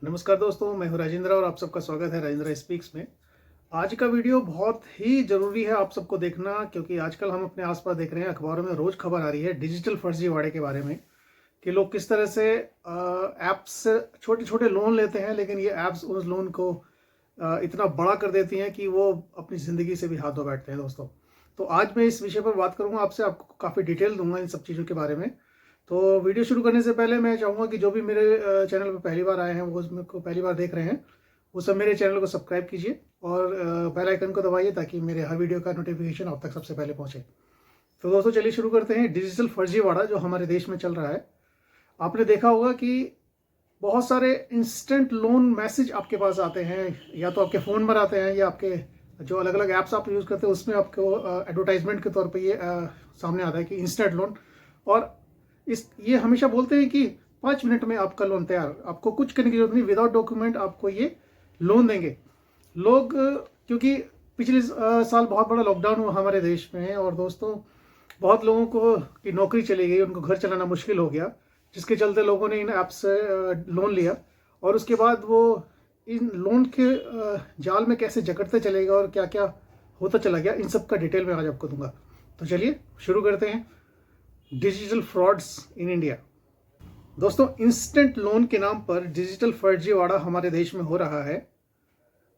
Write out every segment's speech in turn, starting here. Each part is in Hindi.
नमस्कार दोस्तों, मैं हूं राजेंद्र और आप सबका स्वागत है राजेंद्र स्पीक्स में। आज का वीडियो बहुत ही ज़रूरी है आप सबको देखना, क्योंकि आजकल हम अपने आसपास देख रहे हैं, अखबारों में रोज़ खबर आ रही है डिजिटल फर्जीवाड़े के बारे में कि लोग किस तरह से ऐप्स से छोटे छोटे लोन लेते हैं, लेकिन ये ऐप्स उस लोन को इतना बड़ा कर देती हैं कि वो अपनी ज़िंदगी से भी हाथ धो बैठते हैं दोस्तों। तो आज मैं इस विषय पर बात करूँगा आपसे, आपको काफ़ी डिटेल दूंगा इन सब चीज़ों के बारे में। तो वीडियो शुरू करने से पहले मैं चाहूँगा कि जो भी मेरे चैनल पर पहली बार आए हैं, वो मेरे को पहली बार देख रहे हैं, वो सब मेरे चैनल को सब्सक्राइब कीजिए और बेल आइकन को दबाइए ताकि मेरे हर वीडियो का नोटिफिकेशन आप तक सबसे पहले पहुँचे। तो दोस्तों चलिए शुरू करते हैं। डिजिटल फर्जीवाड़ा जो हमारे देश में चल रहा है, आपने देखा होगा कि बहुत सारे इंस्टेंट लोन मैसेज आपके पास आते हैं, या तो आपके फ़ोन पर आते हैं या आपके जो अलग अलग ऐप्स आप यूज़ करते हैं उसमें आपको एडवर्टाइजमेंट के तौर पे ये सामने आता है कि इंस्टेंट लोन। और ये हमेशा बोलते हैं कि 5 मिनट में आपका लोन तैयार, आपको कुछ करने की जरूरत नहीं, विदाउट डॉक्यूमेंट आपको ये लोन देंगे लोग। क्योंकि पिछले साल बहुत बड़ा लॉकडाउन हुआ हमारे देश में, और दोस्तों बहुत लोगों को की नौकरी चली गई, उनको घर चलाना मुश्किल हो गया, जिसके चलते लोगों ने इन ऐप से लोन लिया। और उसके बाद वो इन लोन के जाल में कैसे जकड़ते चलेगा और क्या क्या होता चला गया, इन सब का डिटेल में आज आपको दूंगा। तो चलिए शुरू करते हैं। Digital frauds in India. दोस्तों, इंस्टेंट लोन के नाम पर डिजिटल फर्जीवाड़ा हमारे देश में हो रहा है।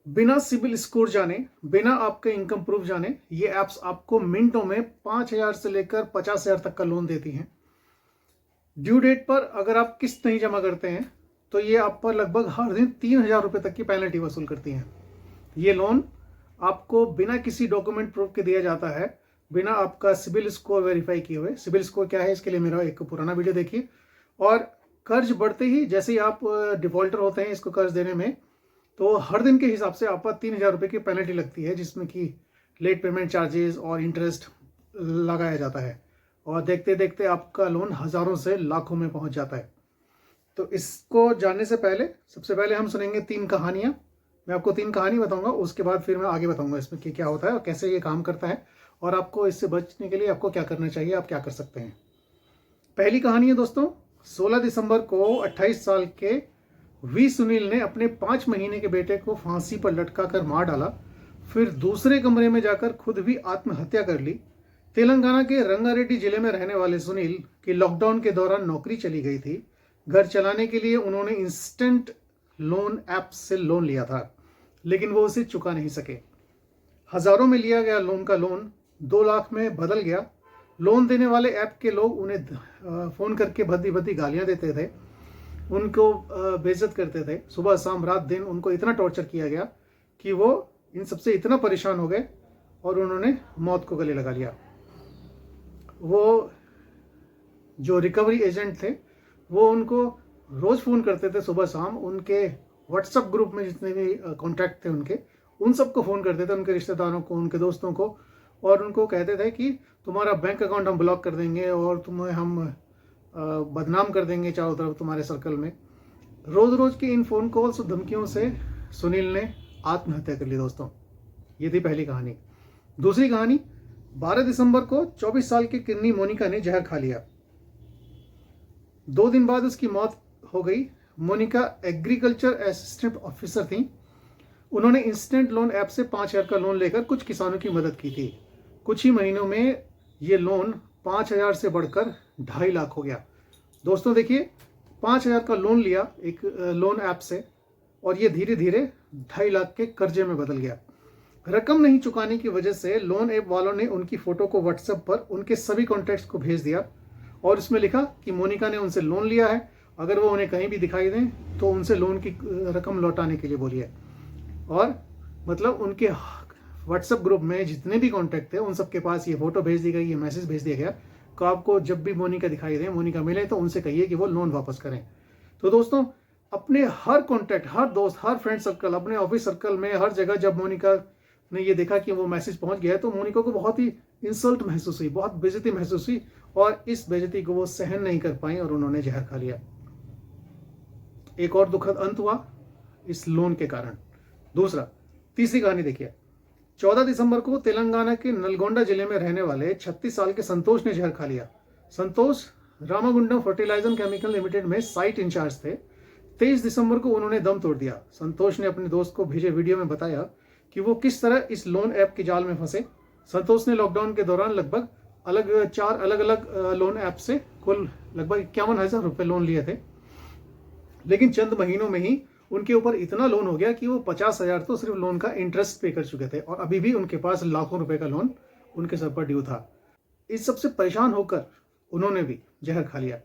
बिना सिबिल स्कोर जाने, बिना आपके इनकम प्रूफ जाने, ये ऐप्स आपको मिनटों में 5,000 से लेकर 50,000 तक का लोन देती हैं। ड्यू डेट पर अगर आप किस्त नहीं जमा करते हैं तो ये आप पर लगभग हर दिन 3,000 रुपये तक की पेनल्टी वसूल करती हैं। ये लोन आपको बिना किसी डॉक्यूमेंट प्रूफ के दिया जाता है, बिना आपका सिबिल स्कोर वेरीफाई किए हुए। सिबिल स्कोर क्या है, इसके लिए मेरा एक पुराना वीडियो देखिए। और कर्ज बढ़ते ही जैसे ही आप डिफॉल्टर होते हैं इसको कर्ज देने में, तो हर दिन के हिसाब से आप पर 3,000 रुपये की पेनल्टी लगती है, जिसमें कि लेट पेमेंट चार्जेस और इंटरेस्ट लगाया जाता है। और देखते देखते आपका लोन हज़ारों से लाखों में पहुंच जाता है। तो इसको जानने से पहले सबसे पहले हम सुनेंगे 3 कहानियाँ। मैं आपको 3 कहानी बताऊंगा, उसके बाद फिर मैं आगे बताऊंगा इसमें कि क्या होता है और कैसे ये काम करता है, और आपको इससे बचने के लिए आपको क्या करना चाहिए, आप क्या कर सकते हैं। पहली कहानी है दोस्तों, 16 दिसंबर को 28 साल के वी सुनील ने अपने 5 महीने के बेटे को फांसी पर लटका कर मार डाला, फिर दूसरे कमरे में जाकर खुद भी आत्महत्या कर ली। तेलंगाना के रंगारेड्डी जिले में रहने वाले सुनील की लॉकडाउन के दौरान नौकरी चली गई थी। घर चलाने के लिए उन्होंने इंस्टेंट लोन ऐप से लोन लिया था, लेकिन वो उसे चुका नहीं सके। हजारों में लिया गया लोन का लोन 2 लाख में बदल गया। लोन देने वाले ऐप के लोग उन्हें फ़ोन करके भद्दी भद्दी गालियां देते थे, उनको बेइज्जत करते थे। सुबह शाम रात दिन उनको इतना टॉर्चर किया गया कि वो इन सबसे इतना परेशान हो गए और उन्होंने मौत को गले लगा लिया। वो जो रिकवरी एजेंट थे वो उनको रोज़ फ़ोन करते थे सुबह शाम, उनके व्हाट्सएप ग्रुप में जितने भी कॉन्टैक्ट थे उनके, उन सबको फ़ोन करते थे, उनके रिश्तेदारों को, उनके दोस्तों को, और उनको कहते थे कि तुम्हारा बैंक अकाउंट हम ब्लॉक कर देंगे और तुम्हें हम बदनाम कर देंगे चारों तरफ तुम्हारे सर्कल में। रोज़ रोज़ की इन फ़ोन कॉल्स और धमकियों से सुनील ने आत्महत्या कर ली दोस्तों। ये थी पहली कहानी। दूसरी कहानी, 12 दिसंबर को 24 साल की किन्नी मोनिका ने जहर खा लिया। 2 दिन बाद उसकी मौत हो गई। मोनिका एग्रीकल्चर असिस्टेंट ऑफिसर थी। उन्होंने इंस्टेंट लोन ऐप से 5,000 का लोन लेकर कुछ किसानों की मदद की थी। कुछ ही महीनों में ये लोन 5,000 से बढ़कर 2.5 लाख हो गया। दोस्तों देखिए, 5,000 का लोन लिया एक लोन ऐप से, और ये धीरे धीरे 2.5 लाख के कर्जे में बदल गया। रकम नहीं चुकाने की वजह से लोन ऐप वालों ने उनकी फ़ोटो को व्हाट्सएप पर उनके सभी कॉन्टैक्ट्स को भेज दिया, और उसमें लिखा कि मोनिका ने उनसे लोन लिया है, अगर वो उन्हें कहीं भी दिखाई दें तो उनसे लोन की रकम लौटाने के लिए बोलिए। और मतलब उनके व्हाट्सएप ग्रुप में जितने भी कॉन्टैक्ट थे उन सबके पास ये फ़ोटो भेज दी गई, ये मैसेज भेज दिया गया कि आपको जब भी मोनिका दिखाई दे, मोनिका मिले, तो उनसे कहिए कि वो लोन वापस करें। तो दोस्तों, अपने हर कॉन्टैक्ट, हर दोस्त, हर फ्रेंड सर्कल, अपने ऑफिस सर्कल में, हर जगह जब मोनिका ने ये देखा कि वो मैसेज पहुंच गया है, तो मोनिका को बहुत ही इंसल्ट महसूस हुई, बहुत बेइज्जती महसूस हुई, और इस बेइज्जती को वो सहन नहीं कर पाई और उन्होंने जहर खा लिया। एक और दुखद अंत हुआ इस लोन के कारण। तीसरी कहानी देखिए, 14 दिसंबर को तेलंगाना के नलगोंडा जिले में रहने वाले 36 साल के संतोष ने जहर खा लिया। संतोष रामागुंडम फर्टिलाइजर केमिकल लिमिटेड में साइट इंचार्ज थे। 23 दिसंबर को उन्होंने दम तोड़ दिया। संतोष ने अपने दोस्त को भेजे वीडियो में बताया कि वो किस तरह इस लोन ऐप के जाल में फंसे। संतोष ने लॉकडाउन के दौरान लगभग चार अलग अलग लोन ऐप से कुल लगभग 51,000 रुपये लोन लिए थे, लेकिन चंद महीनों में ही उनके ऊपर इतना लोन हो गया कि वो 50,000 तो सिर्फ लोन का इंटरेस्ट पे कर चुके थे और अभी भी उनके पास लाखों रुपए का लोन उनके सर पर ड्यू था। इस सबसे परेशान होकर उन्होंने भी जहर खा लिया।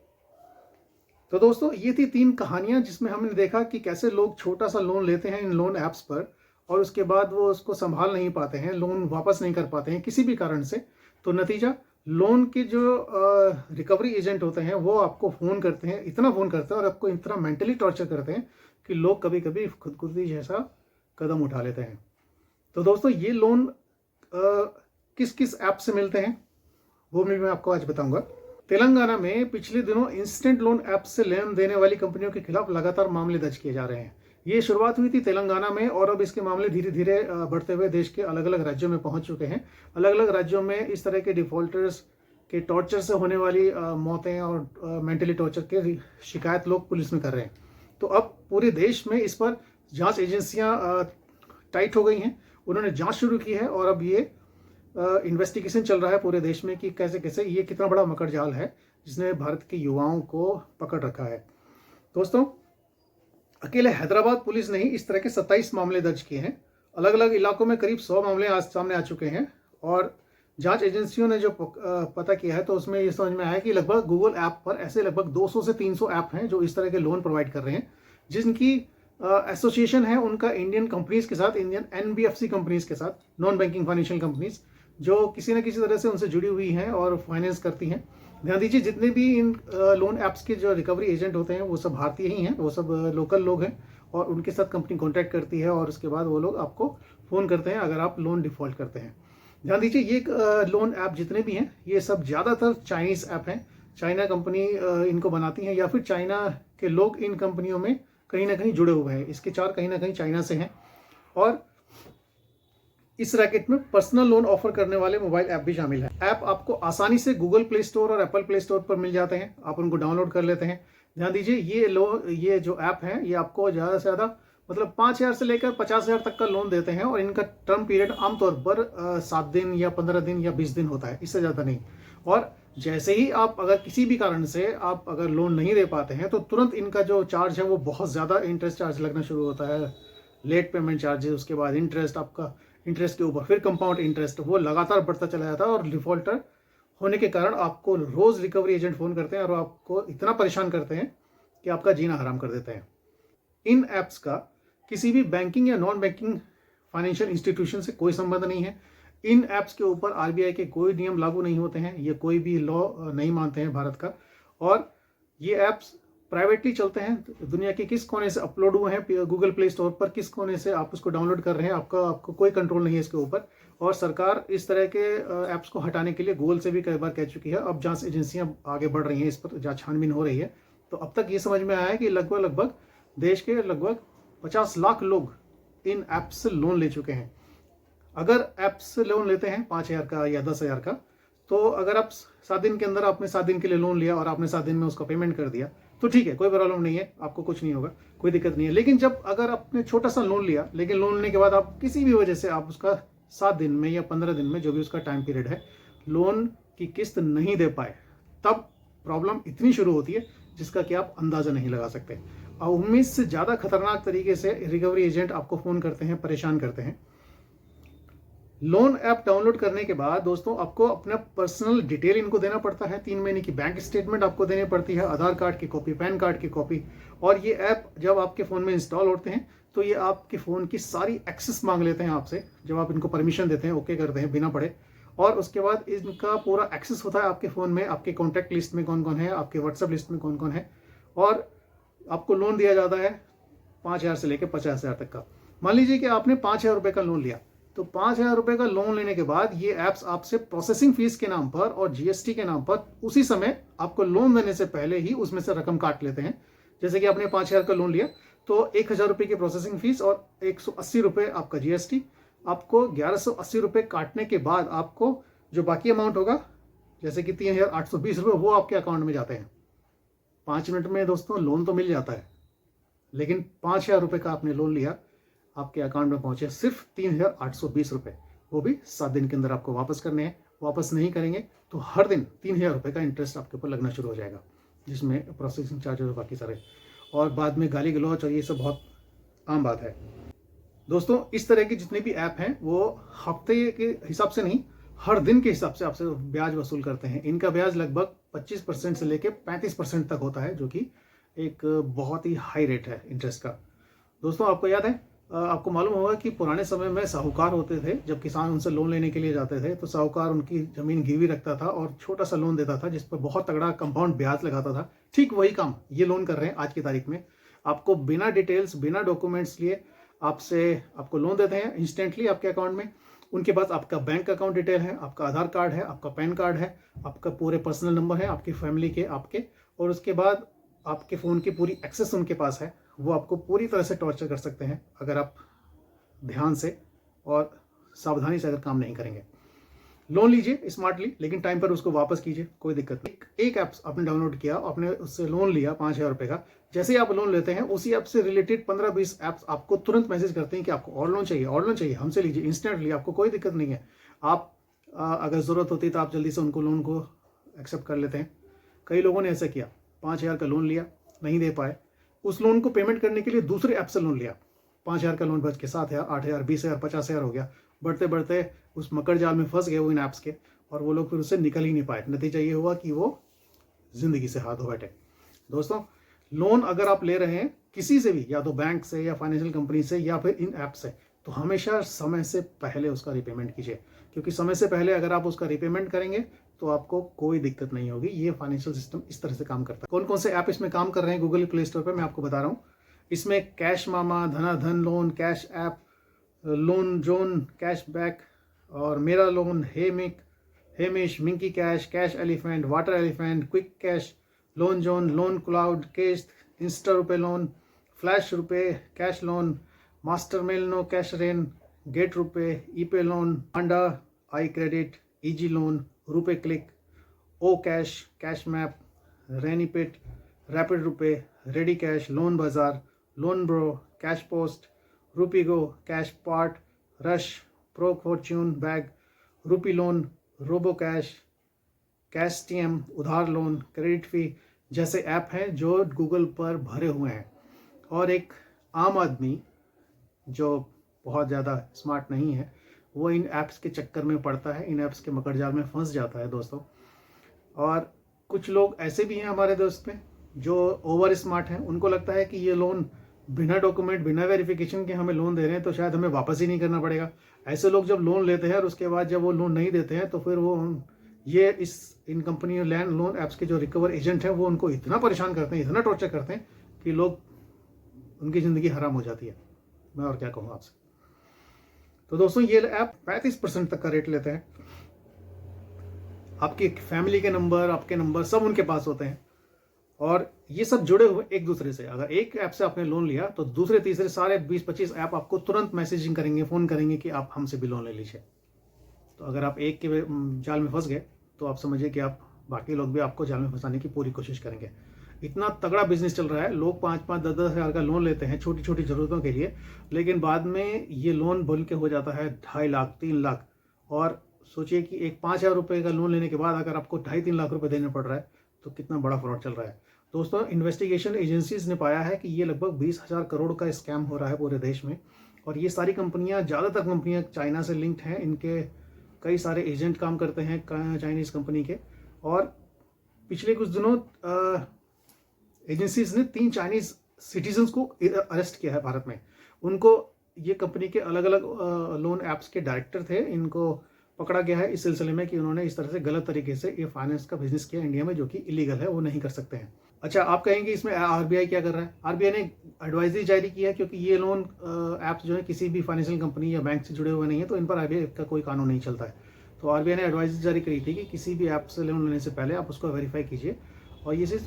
तो दोस्तों, ये थी 3 कहानियां जिसमें हमने देखा कि कैसे लोग छोटा सा लोन लेते हैं इन लोन ऐप्स पर और उसके बाद वो उसको संभाल नहीं पाते हैं, लोन वापस नहीं कर पाते हैं किसी भी कारण से। तो नतीजा, लोन के जो रिकवरी एजेंट होते हैं वो आपको फ़ोन करते हैं, इतना फ़ोन करते हैं और आपको इतना मेंटली टॉर्चर करते हैं कि लोग कभी कभी खुदकुशी जैसा कदम उठा लेते हैं। तो दोस्तों, ये लोन किस किस ऐप से मिलते हैं वो मैं आपको आज बताऊंगा। तेलंगाना में पिछले दिनों इंस्टेंट लोन ऐप से लेन देने वाली कंपनियों के खिलाफ लगातार मामले दर्ज किए जा रहे हैं। ये शुरुआत हुई थी तेलंगाना में और अब इसके मामले धीरे धीरे बढ़ते हुए देश के अलग अलग राज्यों में पहुंच चुके हैं। अलग अलग राज्यों में इस तरह के डिफॉल्टर्स के टॉर्चर से होने वाली मौतें और मेंटली टॉर्चर के शिकायत लोग पुलिस में कर रहे हैं। तो अब पूरे देश में इस पर जांच एजेंसियां टाइट हो गई हैं। उन्होंने जांच शुरू की है और अब ये इन्वेस्टिगेशन चल रहा है पूरे देश में कि कैसे कैसे ये कितना बड़ा मकड़ जाल है जिसने भारत के युवाओं को पकड़ रखा है। दोस्तों, अकेले हैदराबाद पुलिस ने ही इस तरह के 27 मामले दर्ज किए हैं। अलग अलग इलाकों में करीब 100 मामले आज सामने आ चुके हैं और जांच एजेंसियों ने जो पता किया है तो उसमें ये समझ में आया कि लगभग गूगल ऐप पर ऐसे लगभग 200 से 300 ऐप हैं जो इस तरह के लोन प्रोवाइड कर रहे हैं, जिनकी एसोसिएशन है उनका इंडियन कंपनीज के साथ, इंडियन एनबीएफसी कंपनीज के साथ, नॉन बैंकिंग फाइनेंशियल कंपनीज, जो किसी न किसी तरह से उनसे जुड़ी हुई हैं और फाइनेंस करती हैं। ध्यान दीजिए, जितने भी इन लोन ऐप्स के जो रिकवरी एजेंट होते हैं वो सब भारतीय ही हैं, वो सब लोकल लोग हैं और उनके साथ कंपनी कॉन्टैक्ट करती है और उसके बाद वो लोग आपको फ़ोन करते हैं अगर आप लोन डिफ़ॉल्ट करते हैं। ध्यान दीजिए, ये लोन ऐप जितने भी हैं ये सब ज़्यादातर चाइनीज़ ऐप हैं। चाइना कंपनी इनको बनाती है या फिर चाइना के लोग इन कंपनियों में कहीं ना कहीं जुड़े हुए हैं। इसके चार कहीं ना कहीं चाइना से हैं और इस रैकेट में पर्सनल लोन ऑफर करने वाले मोबाइल ऐप भी शामिल है। ऐप आपको आसानी से गूगल प्ले स्टोर और एप्पल प्ले स्टोर पर मिल जाते हैं, आप उनको डाउनलोड कर लेते हैं। ध्यान दीजिए, ये जो ऐप है ये आपको ज़्यादा से ज़्यादा मतलब 5,000 से लेकर 50,000 तक का लोन देते हैं और इनका टर्म पीरियड आमतौर पर 7 दिन या 15 दिन या 20 दिन होता है, इससे ज़्यादा नहीं। और जैसे ही आप अगर किसी भी कारण से आप अगर लोन नहीं दे पाते हैं तो तुरंत इनका जो चार्ज है वो बहुत ज़्यादा इंटरेस्ट चार्ज लगना शुरू होता है, लेट पेमेंट चार्जेस, उसके बाद इंटरेस्ट, आपका इंटरेस्ट के ऊपर फिर कंपाउंड इंटरेस्ट, वो लगातार बढ़ता चला जाता है और डिफॉल्टर होने के कारण आपको रोज़ रिकवरी एजेंट फ़ोन करते हैं और आपको इतना परेशान करते हैं कि आपका जीना हराम कर देते हैं। इन ऐप्स का किसी भी बैंकिंग या नॉन बैंकिंग फाइनेंशियल इंस्टीट्यूशन से कोई संबंध नहीं है। इन ऐप्स के ऊपर आरबीआई के कोई नियम लागू नहीं होते हैं, ये कोई भी लॉ नहीं मानते हैं भारत का, और ये ऐप्स प्राइवेटली चलते हैं। दुनिया के किस कोने से अपलोड हुए हैं गूगल प्ले स्टोर पर, किस कोने से आप उसको डाउनलोड कर रहे हैं, आपको कोई कंट्रोल नहीं है इसके ऊपर। और सरकार इस तरह के ऐप्स को हटाने के लिए गूगल से भी कई बार कह चुकी है। अब जांच एजेंसियां आगे बढ़ रही हैं, इस पर जांच छानबीन हो रही है। तो अब तक ये समझ में आया है कि लगभग देश के लगभग 50 लाख लोग इन ऐप्स से लोन ले चुके हैं। अगर ऐप्स से लोन लेते हैं 5,000 का या 10,000 का, तो अगर आप 7 दिन के अंदर आपने 7 दिन के लिए लोन लिया और आपने 7 दिन में उसका पेमेंट कर दिया तो ठीक है, कोई प्रॉब्लम नहीं है, आपको कुछ नहीं होगा, कोई दिक्कत नहीं है। लेकिन जब अगर आपने छोटा सा लोन लिया, लेकिन लोन लेने के बाद आप किसी भी वजह से आप उसका 7 दिन में या 15 दिन में, जो भी उसका टाइम पीरियड है, लोन की किस्त नहीं दे पाए, तब प्रॉब्लम इतनी शुरू होती है जिसका कि आप अंदाजा नहीं लगा सकते। और उम्मीद से ज़्यादा खतरनाक तरीके से रिकवरी एजेंट आपको फ़ोन करते हैं, परेशान करते हैं। लोन ऐप डाउनलोड करने के बाद दोस्तों आपको अपना पर्सनल डिटेल इनको देना पड़ता है। 3 महीने की बैंक स्टेटमेंट आपको देनी पड़ती है, आधार कार्ड की कॉपी, पैन कार्ड की कॉपी। और ये ऐप जब आपके फ़ोन में इंस्टॉल होते हैं तो ये आपके फ़ोन की सारी एक्सेस मांग लेते हैं आपसे, जब आप इनको परमिशन देते हैं, ओके करते हैं बिना पढ़े। और उसके बाद इनका पूरा एक्सेस होता है आपके फ़ोन में, आपके कॉन्टैक्ट लिस्ट में कौन कौन है, आपके व्हाट्सएप लिस्ट में कौन कौन है। और आपको लोन दिया जाता है 5,000 से लेकर 50,000 तक का। मान लीजिए कि आपने 5,000 रुपये का लोन लिया, तो 5,000 रुपये का लोन लेने के बाद ये ऐप्स आपसे प्रोसेसिंग फीस के नाम पर और जीएसटी के नाम पर उसी समय आपको लोन देने से पहले ही उसमें से रकम काट लेते हैं। जैसे कि आपने 5,000 का लोन लिया तो 1,000 रुपये की प्रोसेसिंग फीस और 180 रुपये आपका जीएसटी, आपको 1,180 रुपये काटने के बाद आपको जो बाकी अमाउंट होगा, जैसे कि 3,820 रुपये, वो आपके अकाउंट में जाते हैं। 5 मिनट में दोस्तों लोन तो मिल जाता है, लेकिन 5,000 रुपये का आपने लोन लिया, आपके अकाउंट में पहुंचे सिर्फ 3,820 रुपये, वो भी 7 दिन के अंदर आपको वापस करने हैं। वापस नहीं करेंगे तो हर दिन 3,000 रुपये का इंटरेस्ट आपके ऊपर लगना शुरू हो जाएगा, जिसमें प्रोसेसिंग चार्जेस और बाकी सारे, और बाद में गाली गलौच और ये सब बहुत आम बात है। दोस्तों, इस तरह के जितने भी ऐप हैं वो हफ्ते के हिसाब से नहीं, हर दिन के हिसाब से आपसे ब्याज वसूल करते हैं। इनका ब्याज लगभग 25% से लेकर 35% तक होता है, जो कि एक बहुत ही हाई रेट है इंटरेस्ट का। दोस्तों, आपको याद है, आपको मालूम होगा कि पुराने समय में साहूकार होते थे, जब किसान उनसे लोन लेने के लिए जाते थे तो साहूकार उनकी जमीन गिरवी रखता था और छोटा सा लोन देता था, जिस पर बहुत तगड़ा कंपाउंड ब्याज लगाता था। ठीक वही काम ये लोन कर रहे हैं आज की तारीख में। आपको बिना डिटेल्स, बिना डॉक्यूमेंट्स लिए आपको लोन देते हैं इंस्टेंटली आपके अकाउंट में। उनके पास आपका बैंक अकाउंट डिटेल है, आपका आधार कार्ड है, आपका पैन कार्ड है, आपका पूरे पर्सनल नंबर है, आपकी फैमिली के आपके, और उसके बाद आपके फ़ोन की पूरी एक्सेस उनके पास है। वो आपको पूरी तरह से टॉर्चर कर सकते हैं अगर आप ध्यान से और सावधानी से अगर काम नहीं करेंगे। लोन लीजिए स्मार्टली, लेकिन टाइम पर उसको वापस कीजिए, कोई दिक्कत नहीं। एक ऐप्स आपने डाउनलोड किया, आपने उससे लोन लिया 5,000 रुपये का, जैसे ही आप लोन लेते हैं उसी ऐप से रिलेटेड 15-20 ऐप्स आपको तुरंत मैसेज करते हैं कि आपको और लोन चाहिए, और लोन चाहिए, हमसे लीजिए इंस्टेंटली, आपको कोई दिक्कत नहीं है। आप अगर ज़रूरत होती है तो आप जल्दी से उनको लोन को एक्सेप्ट कर लेते हैं। कई लोगों ने ऐसा किया, 5,000 का लोन लिया, नहीं दे पाए, उस लोन को पेमेंट करने के लिए दूसरे ऐप से लोन लिया, 5,000 का लोन बच के 7,000, 8,000, 20,000, 50,000 हो गया। बढ़ते बढ़ते उस मकर जाल में फंस गए वो इन ऐप्स के, और वो लोग फिर उससे निकल ही नहीं पाए। नतीजा ये हुआ कि वो जिंदगी से हाथ धो बैठे। दोस्तों, लोन अगर आप ले रहे हैं किसी से भी, या तो बैंक से या फाइनेंशियल कंपनी से या फिर इन ऐप से, तो हमेशा समय से पहले उसका रिपेमेंट कीजिए, क्योंकि समय से पहले अगर आप उसका रिपेमेंट करेंगे तो आपको कोई दिक्कत नहीं होगी। ये फाइनेंशियल सिस्टम इस तरह से काम करता है। कौन कौन से ऐप इसमें काम कर रहे हैं गूगल प्ले स्टोर पर, मैं आपको बता रहा हूँ। इसमें cash mama, Dhanadhan loan, cash app, loan zone, cash back, और मेरा लोन, हेमिश, मिंकी cash, cash elephant, water elephant, quick cash, loan zone, loan cloud, केस्ट, insta Rupaye loan, flash Rupaye, cash loan, master mail no, cash rain, get Rupaye, epay loan, panda, I credit, easy loan, Rupaye click, O cash, cash map, रेनीपेट, rapid Rupaye, ready cash, loan Bazaar, loan bro, cash post, रूपीगो, cash part, rush, pro fortune bag, rupee loan, robo cash, cash TM, Udhaar loan, credit fee जैसे ऐप हैं जो गूगल पर भरे हुए हैं। और एक आम आदमी जो बहुत ज़्यादा स्मार्ट नहीं है, वो इन ऐप्स के चक्कर में पड़ता है, इन ऐप्स के मकर जाल में फंस जाता है दोस्तों। और कुछ लोग ऐसे भी हैं हमारे दोस्त में जो ओवर स्मार्ट हैं, उनको लगता है कि ये लोन बिना डॉक्यूमेंट, बिना वेरिफिकेशन के हमें लोन दे रहे हैं, तो शायद हमें वापस ही नहीं करना पड़ेगा। ऐसे लोग जब लोन लेते हैं और उसके बाद जब वो लोन नहीं देते हैं, तो फिर वो इन कंपनी लैंड लोन ऐप्स के जो रिकवर एजेंट हैं वो उनको इतना परेशान करते हैं, इतना टॉर्चर करते हैं कि उनकी ज़िंदगी हराम हो जाती है। मैं और क्या कहूँ आपसे। तो दोस्तों, ये ऐप 35% तक का रेट लेते हैं। आपकी फैमिली के नंबर, आपके नंबर सब उनके पास होते हैं, और ये सब जुड़े हुए एक दूसरे से। अगर एक ऐप से आपने लोन लिया तो दूसरे तीसरे सारे 20-25 ऐप आपको तुरंत मैसेजिंग करेंगे, फ़ोन करेंगे कि आप हमसे भी लोन ले लीजिए। तो अगर आप एक के जाल में फंस गए तो आप समझिए कि आप बाकी लोग भी आपको जाल में फंसाने की पूरी कोशिश करेंगे। इतना तगड़ा बिजनेस चल रहा है। लोग 5-5, 10-10 हज़ार का लोन लेते हैं छोटी छोटी ज़रूरतों के लिए, लेकिन बाद में ये लोन बोल के हो जाता है 2.5 लाख, 3 लाख। और सोचिए कि एक 5,000 रुपये का लोन लेने के बाद अगर आपको 2.5-3 लाख रुपये देने पड़ रहा है, तो कितना बड़ा फ्रॉड चल रहा है। दोस्तों, इन्वेस्टिगेशन एजेंसीज ने पाया है कि ये लगभग 20,000 करोड़ का स्कैम हो रहा है पूरे देश में। और ये सारी कंपनियां, ज़्यादातर कंपनियां चाइना से लिंक्ड हैं। इनके कई सारे एजेंट काम करते हैं चाइनीज़ कंपनी के। और पिछले कुछ दिनों एजेंसीज ने 3 चाइनीज़ सिटीजन्स को अरेस्ट किया है भारत में। उनको, ये कंपनी के अलग अलग लोन ऐप्स के डायरेक्टर थे, इनको पकड़ा गया है इस सिलसिले में कि उन्होंने इस तरह से गलत तरीके से ये फाइनेंस का बिजनेस किया इंडिया में, जो कि इलीगल है, वो नहीं कर सकते हैं। अच्छा, आप कहेंगे इसमें आरबीआई क्या कर रहा है? आरबीआई ने एडवाइजरी जारी की है, क्योंकि ये लोन ऐप्स जो है किसी भी फाइनेंशियल कंपनी या बैंक से जुड़े हुए नहीं है, तो इन पर आरबीआई का कोई कानून नहीं चलता है। तो आरबीआई ने एडवाइजरी जारी करी थी कि किसी भी ऐप से लोन लेने से पहले आप उसको वेरीफाई कीजिए, और ये चीज़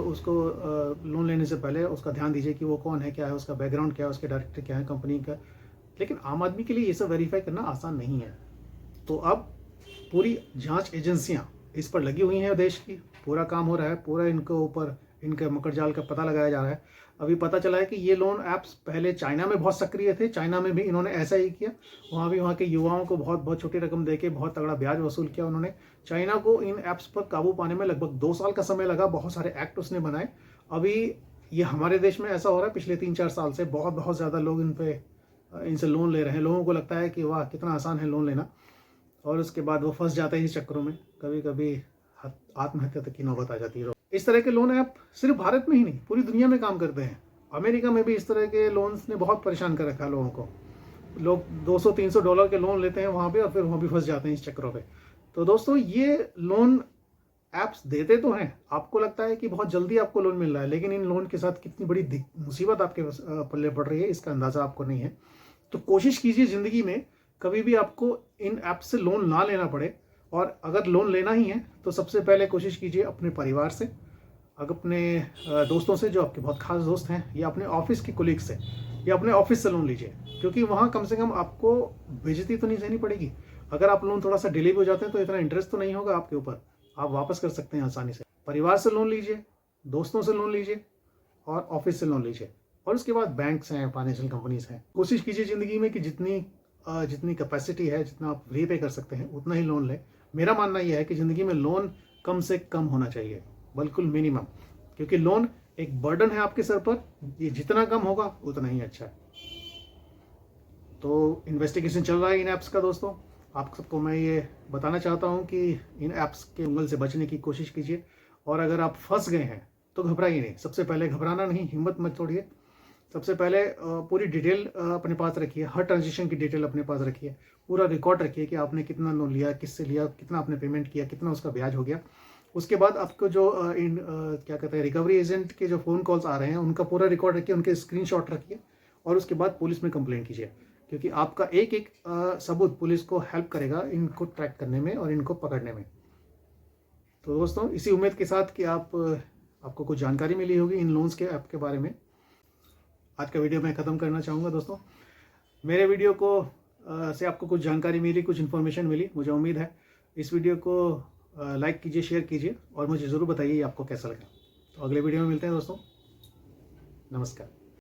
उसको लोन लेने से पहले उसका ध्यान दीजिए कि वो कौन है, क्या है उसका बैकग्राउंड, क्या है उसके डायरेक्टर, क्या है कंपनी का। लेकिन आम आदमी के लिए ये सब वेरीफाई करना आसान नहीं है। तो अब पूरी जांच एजेंसियां इस पर लगी हुई हैं, देश की पूरा काम हो रहा है, पूरा इनको ऊपर इनके मकर जाल का पता लगाया जा रहा है। अभी पता चला है कि ये लोन ऐप्स पहले चाइना में बहुत सक्रिय थे, चाइना में भी इन्होंने ऐसा ही किया। वहाँ भी वहाँ के युवाओं को बहुत बहुत छोटी रकम देके बहुत तगड़ा ब्याज वसूल किया उन्होंने। चाइना को इन ऐप्स पर काबू पाने में लगभग 2 साल का समय लगा, बहुत सारे एक्ट उसने बनाए। अभी ये हमारे देश में ऐसा हो रहा है पिछले 3-4 साल से, बहुत बहुत ज़्यादा लोग इनसे लोन ले रहे हैं। लोगों को लगता है कि वाह कितना आसान है लोन लेना, और उसके बाद वो फंस जाते हैं इस चक्करों में, कभी कभी आत्महत्या तक की नौबत आ जाती है। इस तरह के लोन ऐप सिर्फ भारत में ही नहीं पूरी दुनिया में काम करते हैं। अमेरिका में भी इस तरह के लोन्स ने बहुत परेशान कर रखा है लोगों को। लोग $200-300 के लोन लेते हैं वहाँ पे और फिर वहाँ भी फंस जाते हैं इस चक्करों पे। तो दोस्तों ये लोन ऐप्स देते तो हैं, आपको लगता है कि बहुत जल्दी आपको लोन मिल रहा है, लेकिन इन लोन के साथ कितनी बड़ी मुसीबत आपके पल्ले पड़ रही है इसका अंदाज़ा आपको नहीं है। तो कोशिश कीजिए ज़िंदगी में कभी भी आपको इन ऐप से लोन ना लेना पड़े, और अगर लोन लेना ही है तो सबसे पहले कोशिश कीजिए अपने परिवार से, अगर अपने दोस्तों से जो आपके बहुत खास दोस्त हैं, या अपने ऑफिस के कोलीग से, या अपने ऑफिस से लोन लीजिए, क्योंकि वहाँ कम से कम आपको बेइज्जती तो नहीं सहनी पड़ेगी। अगर आप लोन थोड़ा सा डिले भी हो जाते हैं तो इतना इंटरेस्ट तो नहीं होगा आपके ऊपर, आप वापस कर सकते हैं आसानी से। परिवार से लोन लीजिए, दोस्तों से लोन लीजिए, और ऑफिस से लोन लीजिए, और उसके बाद बैंक्स हैं, फाइनेंशियल कंपनीज हैं। कोशिश कीजिए ज़िंदगी में कि जितनी कैपेसिटी है, जितना आप रीपे कर सकते हैं उतना ही लोन लें। मेरा मानना यह है कि ज़िंदगी में लोन कम से कम होना चाहिए, बिल्कुल मिनिमम, क्योंकि लोन एक बर्डन है आपके सर पर, ये जितना कम होगा उतना ही अच्छा है। तो इन्वेस्टिगेशन चल रहा है इन ऐप्स का दोस्तों। आप सबको मैं ये बताना चाहता हूँ कि इन ऐप्स के उंगल से बचने की कोशिश कीजिए, और अगर आप फंस गए हैं तो घबराइए नहीं। सबसे पहले घबराना नहीं, हिम्मत मत तोड़िए। सबसे पहले पूरी डिटेल अपने पास रखिए, हर ट्रांजेक्शन की डिटेल अपने पास रखिए, पूरा रिकॉर्ड रखिए कि आपने कितना लोन लिया, किससे लिया, कितना आपने पेमेंट किया, कितना उसका ब्याज हो गया। उसके बाद आपको जो क्या कहते हैं रिकवरी एजेंट के जो फ़ोन कॉल्स आ रहे हैं उनका पूरा रिकॉर्ड रखिए, उनके स्क्रीनशॉट रखिए, और उसके बाद पुलिस में कंप्लेंट कीजिए, क्योंकि आपका एक एक सबूत पुलिस को हेल्प करेगा इनको ट्रैक करने में और इनको पकड़ने में। तो दोस्तों इसी उम्मीद के साथ कि आपको कुछ जानकारी मिली होगी इन लोन्स के ऐप के बारे में, आज का वीडियो मैं ख़त्म करना चाहूँगा। दोस्तों मेरे वीडियो को से आपको कुछ जानकारी मिली, कुछ इन्फॉर्मेशन मिली, मुझे उम्मीद है। इस वीडियो को लाइक कीजिए, शेयर कीजिए, और मुझे ज़रूर बताइए आपको कैसा लगा। तो अगले वीडियो में मिलते हैं दोस्तों, नमस्कार।